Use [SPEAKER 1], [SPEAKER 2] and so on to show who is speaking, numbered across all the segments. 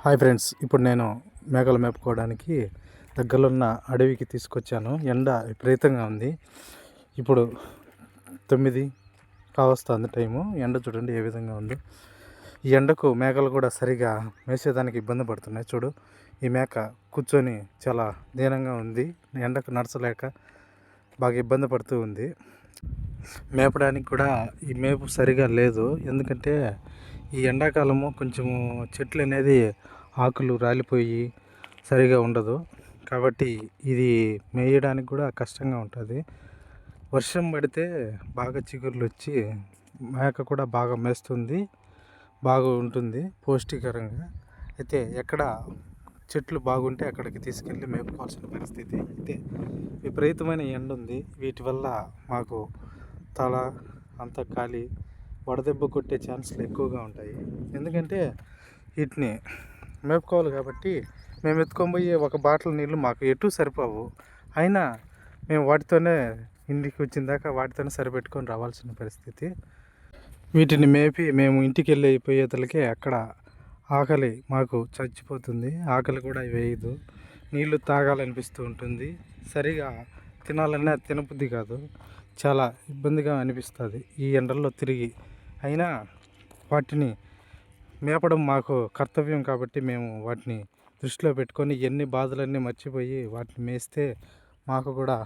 [SPEAKER 1] Hi friends, ఇప్పుడు నేను మేకలు మేపుకోవడానికి దగ్గరలో ఉన్న అడవికి తీసుకొచ్చాను. ఎండ విపరీతంగా ఉంది. ఇప్పుడు 9 కావస్తుంది టైము. ఎండ చూడండి ఏ విధంగా ఉంది. ఈ ఎండకు మేకలు కూడా సరిగా మేసేదానికి ఇబ్బంది పడుతున్నాయి. చూడు, ఈ మేక కూర్చొని చాలా దీనంగా ఉంది. ఎండకు నడచలేక బాగా ఇబ్బంది పడుతూ ఉంది. మేపడానికి కూడా ఈ మేపు సరిగా లేదు. ఎందుకంటే ఈ ఎండాకాలము కొంచెము చెట్లు అనేది ఆకులు రాలిపోయి సరిగా ఉండదు. కాబట్టి ఇది మేయడానికి కూడా కష్టంగా ఉంటుంది. వర్షం పడితే బాగా చిగుర్లు వచ్చి మేక కూడా బాగా మేస్తుంది, బాగా ఉంటుంది పౌష్టికరంగా. అయితే ఎక్కడ చెట్లు బాగుంటే అక్కడికి తీసుకెళ్ళి మేపుకోవాల్సిన పరిస్థితి. అయితే విపరీతమైన ఎండ ఉంది. వీటి వల్ల మాకు తల అంతా ఖాళీ, వడదెబ్బ కొట్టే ఛాన్సులు ఎక్కువగా ఉంటాయి. ఎందుకంటే వీటిని మేపుకోవాలి కాబట్టి మేము ఎత్తుకొని పోయి ఒక బాటిల్ నీళ్ళు మాకు ఎటు సరిపోవు. అయినా మేము వాటితోనే ఇంటికి వచ్చిన దాకా వాటితోనే సరిపెట్టుకొని రావాల్సిన పరిస్థితి. వీటిని మేపి మేము ఇంటికి వెళ్ళి అయిపోయేతలకే అక్కడ ఆకలి మాకు చచ్చిపోతుంది. ఆకలి కూడా వేయదు. నీళ్లు తాగాలనిపిస్తూ ఉంటుంది. సరిగా తినాలన్నా తినబుద్ధి కాదు. చాలా ఇబ్బందిగా అనిపిస్తుంది ఈ ఎండల్లో తిరిగి. అయినా వాటిని మేపడం మాకు కర్తవ్యం కాబట్టి మేము వాటిని దృష్టిలో పెట్టుకొని ఎన్ని బాధలన్నీ మర్చిపోయి వాటిని మేస్తే మాకు కూడా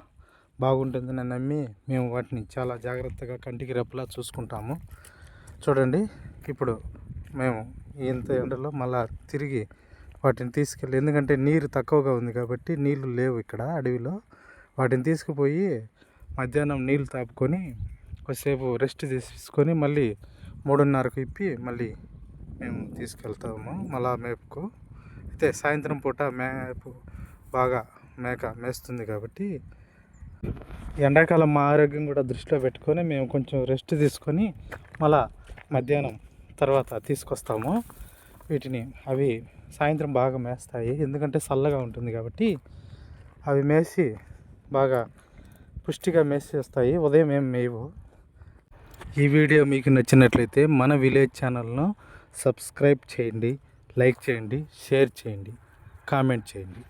[SPEAKER 1] బాగుంటుందని నమ్మి మేము వాటిని చాలా జాగ్రత్తగా కంటికి రెప్పలా చూసుకుంటాము. చూడండి, ఇప్పుడు మేము ఇంత ఎండలో మళ్ళా తిరిగి వాటిని తీసుకెళ్ళి, ఎందుకంటే నీరు తక్కువగా ఉంది కాబట్టి నీళ్లు లేవు ఇక్కడ అడవిలో. వాటిని తీసుకుపోయి మధ్యాహ్నం నీళ్ళు తాపుకొని కొద్దిసేపు రెస్ట్ తీసుకొని మళ్ళీ 3:30కు ఇప్పి మళ్ళీ మేము తీసుకెళ్తాము మళ్ళా మేపుకు. అయితే సాయంత్రం పూట మేపు బాగా మేక మేస్తుంది కాబట్టి ఎండాకాలం మా ఆరోగ్యం కూడా దృష్టిలో పెట్టుకొని మేము కొంచెం రెస్ట్ తీసుకొని మళ్ళా మధ్యాహ్నం తర్వాత తీసుకొస్తాము వీటిని. అవి సాయంత్రం బాగా మేస్తాయి, ఎందుకంటే చల్లగా ఉంటుంది కాబట్టి. అవి మేసి బాగా పుష్టిగా మేసేస్తాయి. ఉదయం ఏం మేయవు. ఈ వీడియో మీకు నచ్చినట్లయితే మన విలేజ్ ఛానల్ను సబ్స్క్రైబ్ చేయండి, లైక్ చేయండి, షేర్ చేయండి, కామెంట్ చేయండి.